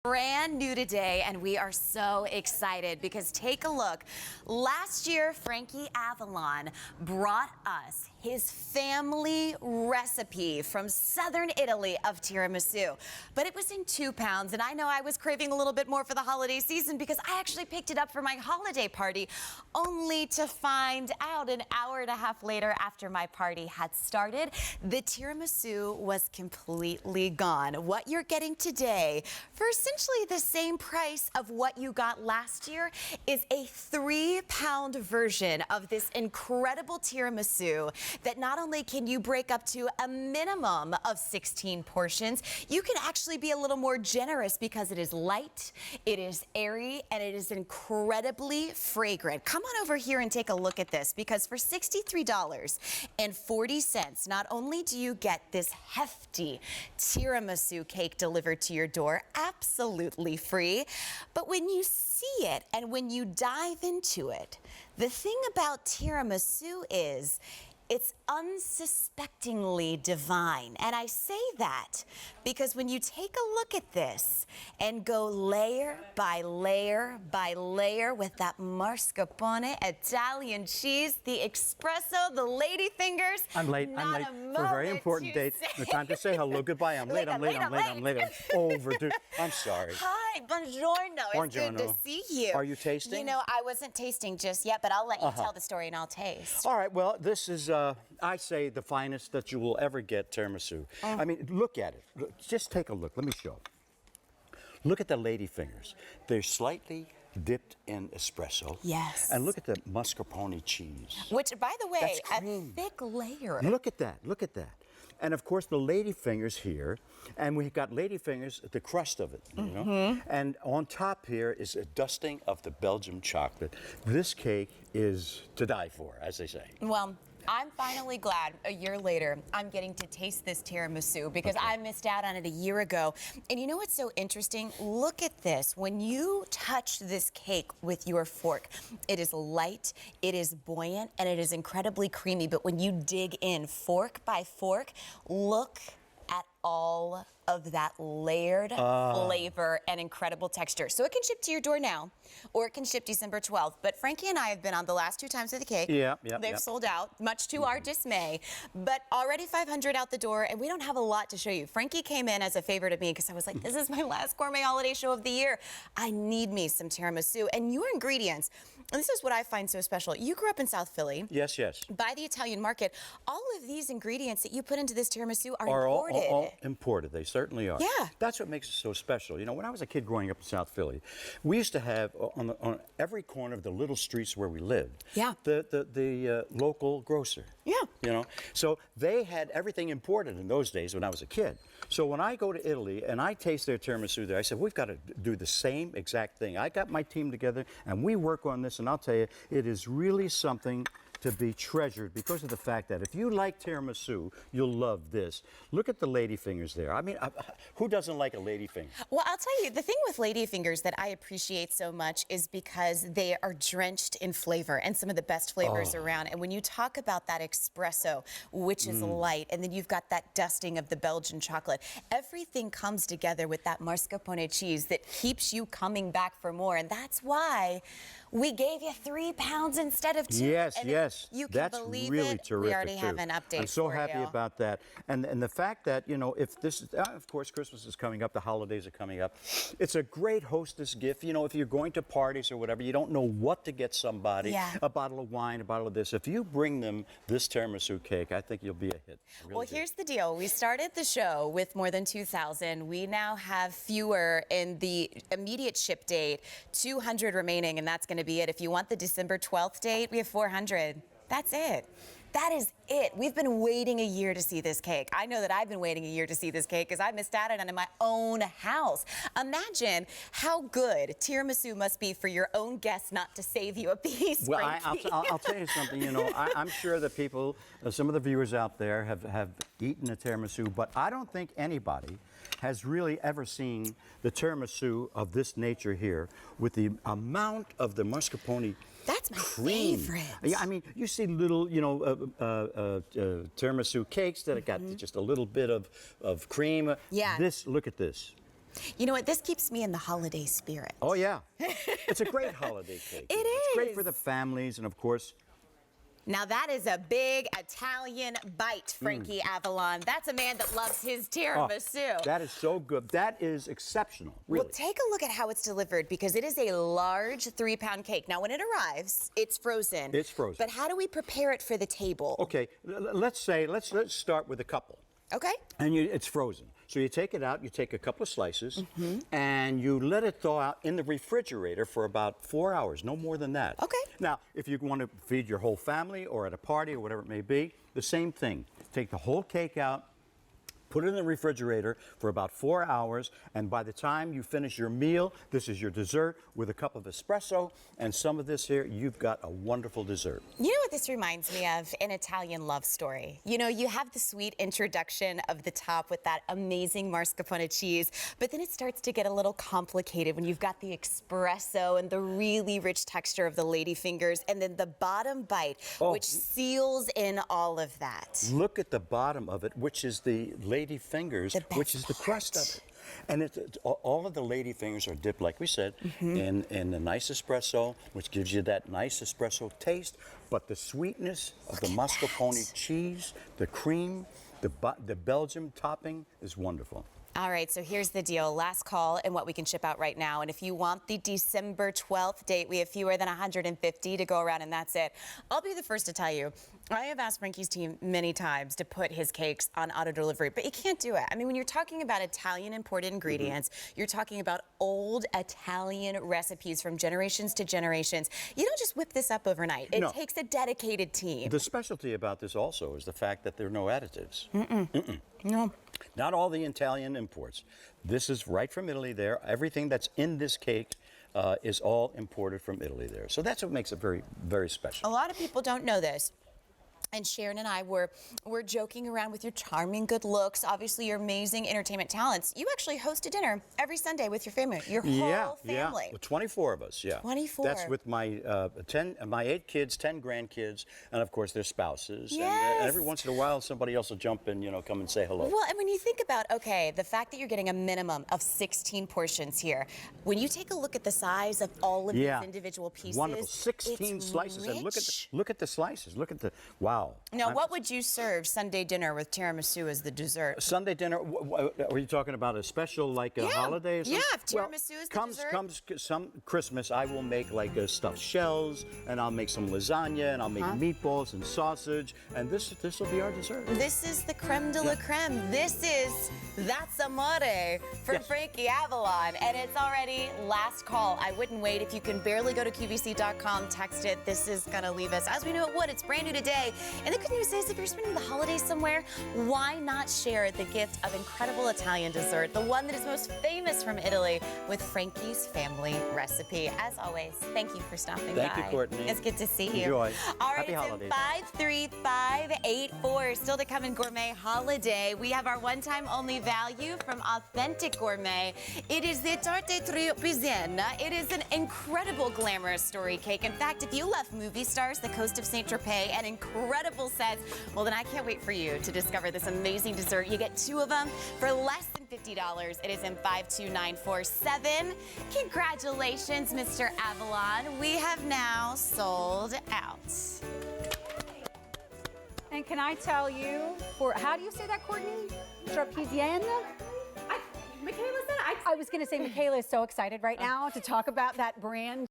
Brand new today, and we are so excited because take a look. Last year, Frankie Avalon brought us his family recipe from southern Italy of tiramisu. But it was in 2 pounds, and I know I was craving a little bit more for the holiday season because I actually picked it up for my holiday party, only to find out an hour and a half later after my party had started, the tiramisu was completely gone. What you're getting today for essentially the same price of what you got last year is a 3-pound version of this incredible tiramisu that not only can you break up to a minimum of 16 portions, you can actually be a little more generous because it is light, it is airy, and it is incredibly fragrant. Come on over here and take a look at this because for $63.40, not only do you get this hefty tiramisu cake delivered to your door, absolutely free, but when you see it and when you dive into it, the thing about tiramisu is it's unsuspectingly divine. And I say that because when you take a look at this and go layer by layer by layer with that mascarpone, Italian cheese, the espresso, the lady fingers. I'm late. I'm late for a very important date. The time to say hello, goodbye. I'm late. I'm overdue. I'm sorry. Hi, buongiorno. It's good to see you. Are you tasting? You know, I wasn't tasting just yet, but I'll let you tell the story and I'll taste. All right. Well, this is, I say, the finest that you will ever get tiramisu. I mean, look at it. Just take a look. Let me show. Look at the lady fingers. They're slightly dipped in espresso. Yes. And look at the mascarpone cheese. Which, by the way, That's a cream. thick layer. Look at that. Look at that. And of course, the lady fingers here, and we've got lady fingers, the crust of it, you know? And on top here is a dusting of the Belgian chocolate. This cake is to die for, as they say. Well, I'm finally glad a year later I'm getting to taste this tiramisu because I missed out on it a year ago. And you know what's so interesting? Look at this. When you touch this cake with your fork, it is light, it is buoyant, and it is incredibly creamy. But when you dig in fork by fork, look at all of that layered flavor and incredible texture. So it can ship to your door now, or it can ship December 12th. But Frankie and I have been on the last 2 times of the cake. They've sold out, much to our dismay. But already 500 out the door, and we don't have a lot to show you. Frankie came in as a favor to me because I was like, this is my last gourmet holiday show of the year. I need me some tiramisu. And your ingredients, and this is what I find so special. You grew up in South Philly. Yes, yes. By the Italian market. All of these ingredients that you put into this tiramisu are imported. All imported. They certainly are. Yeah. That's what makes it so special. You know, when I was a kid growing up in South Philly, we used to have on every corner of the little streets where we lived, the local grocer. Yeah. You know, so they had everything imported in those days when I was a kid. So when I go to Italy and I taste their tiramisu there, I said, we've got to do the same exact thing. I got my team together and we work on this, and I'll tell you, it is really something to be treasured because of the fact that if you like tiramisu, you'll love this. Look at the lady fingers there. I mean, who doesn't like a lady finger? Well, I'll tell you, the thing with lady fingers that I appreciate so much is because they are drenched in flavor and some of the best flavors around. And when you talk about that espresso, which is light, and then you've got that dusting of the Belgian chocolate, everything comes together with that mascarpone cheese that keeps you coming back for more. And that's why we gave you 3 pounds instead of 2. Yes, and yes. You can That's believe really it. terrific. We already have an update. I'm so for happy you. about that. And the fact that, you know, if this is, of course, Christmas is coming up, the holidays are coming up. It's a great hostess gift. You know, if you're going to parties or whatever, you don't know what to get somebody. Yeah. A bottle of wine, a bottle of this. If you bring them this tiramisu cake, I think you'll be a hit. Really Well, here's the deal. We started the show with more than 2,000. We now have fewer in the immediate ship date, 200 remaining, and that's going to be it. If you want the December 12th date, we have 400. That's it. That is it. We've been waiting a year to see this cake. I know that I've been waiting a year to see this cake because I missed out on it in my own house. Imagine how good tiramisu must be for your own guests not to save you a piece. Well, I'll tell you something. You know, I'm sure that people, some of the viewers out there have eaten a tiramisu, but I don't think anybody has really ever seen the tiramisu of this nature here with the amount of the mascarpone That's my cream. favorite. Yeah, I mean, you see little, you know, tiramisu cakes that have got just a little bit of cream. Yeah. This, look at this. You know what? This keeps me in the holiday spirit. Oh, yeah. It's a great holiday cake. It's great for the families, and of course, now that is a big Italian bite, Frankie Avalon. That's a man that loves his tiramisu. that is so good. That is exceptional, really. Well, take a look at how it's delivered because it is a large 3-pound cake. Now, when it arrives, it's frozen. It's frozen. But how do we prepare it for the table? Okay, let's start with a couple. Okay. And it's frozen. So you take it out, you take a couple of slices, and you let it thaw out in the refrigerator for about 4 hours, no more than that. Okay. Now, if you want to feed your whole family or at a party or whatever it may be, the same thing. Take the whole cake out, put it in the refrigerator for about 4 hours, and by the time you finish your meal, this is your dessert with a cup of espresso and some of this here, you've got a wonderful dessert. You know what this reminds me of? An Italian love story. You know, you have the sweet introduction of the top with that amazing mascarpone cheese, but then it starts to get a little complicated when you've got the espresso and the really rich texture of the lady fingers, and then the bottom bite, which seals in all of that. Look at the bottom of it, which is the lady fingers, which is the crust of it. And all of the lady fingers are dipped, like we said, in the nice espresso, which gives you that nice espresso taste. But the sweetness of the mascarpone cheese, the cream, the Belgium topping is wonderful. All right, so here's the deal. Last call and what we can ship out right now. And if you want the December 12th date, we have fewer than 150 to go around, and that's it. I'll be the first to tell you, I have asked Frankie's team many times to put his cakes on auto delivery, but you can't do it. I mean, when you're talking about Italian imported ingredients, you're talking about old Italian recipes from generations to generations. You don't just whip this up overnight. It takes a dedicated team. The specialty about this also is the fact that there are no additives. No. Not all the Italian imports. This is right from Italy there. Everything that's in this cake is all imported from Italy there. So that's what makes it very, very special. A lot of people don't know this. And Sharon and I were joking around with your charming good looks, obviously your amazing entertainment talents. You actually host a dinner every Sunday with your family, your whole family. Yeah, 24 of us, yeah. 24. That's with my 8 kids, 10 grandkids, and of course their spouses. Yes. And every once in a while somebody else will jump in, you know, come and say hello. Well, and when you think about, okay, the fact that you're getting a minimum of 16 portions here, when you take a look at the size of all of these individual pieces, wonderful. 16 slices. Rich. And look at the slices. Look at the, wow. Now, what would you serve Sunday dinner with tiramisu as the dessert? Sunday dinner, are you talking about a special like a holiday or something? Yeah, if tiramisu is the dessert. Comes some Christmas, I will make like stuffed shells, and I'll make some lasagna, and I'll make meatballs and sausage, and this will be our dessert. This is the creme de la creme. That's amore from Frankie Avalon, and it's already last call. I wouldn't wait. If you can barely go to QVC.com, text it. This is gonna leave us, as we know it would. It's brand new today. And the good news is, if you're spending the holidays somewhere, why not share the gift of incredible Italian dessert, the one that is most famous from Italy, with Frankie's family recipe. As always, thank you for stopping by. Thank you, Courtney. It's good to see you. Enjoy. All right, Happy holidays. 53584. Still to come in Gourmet Holiday. We have our one-time only value from Authentic Gourmet. It is the Tarte Triopizena. It is an incredible glamorous story cake. In fact, if you love movie stars, the coast of St. Tropez, and incredible sets, well, then I can't wait for you to discover this amazing dessert. You get 2 of them for less than $50. It is in 52947. Congratulations, Mr. Avalon. We have now sold out. And can I tell you, how do you say that, Courtney? Trapezienne? Michaela said I was going to say Michaela is so excited right now to talk about that brand.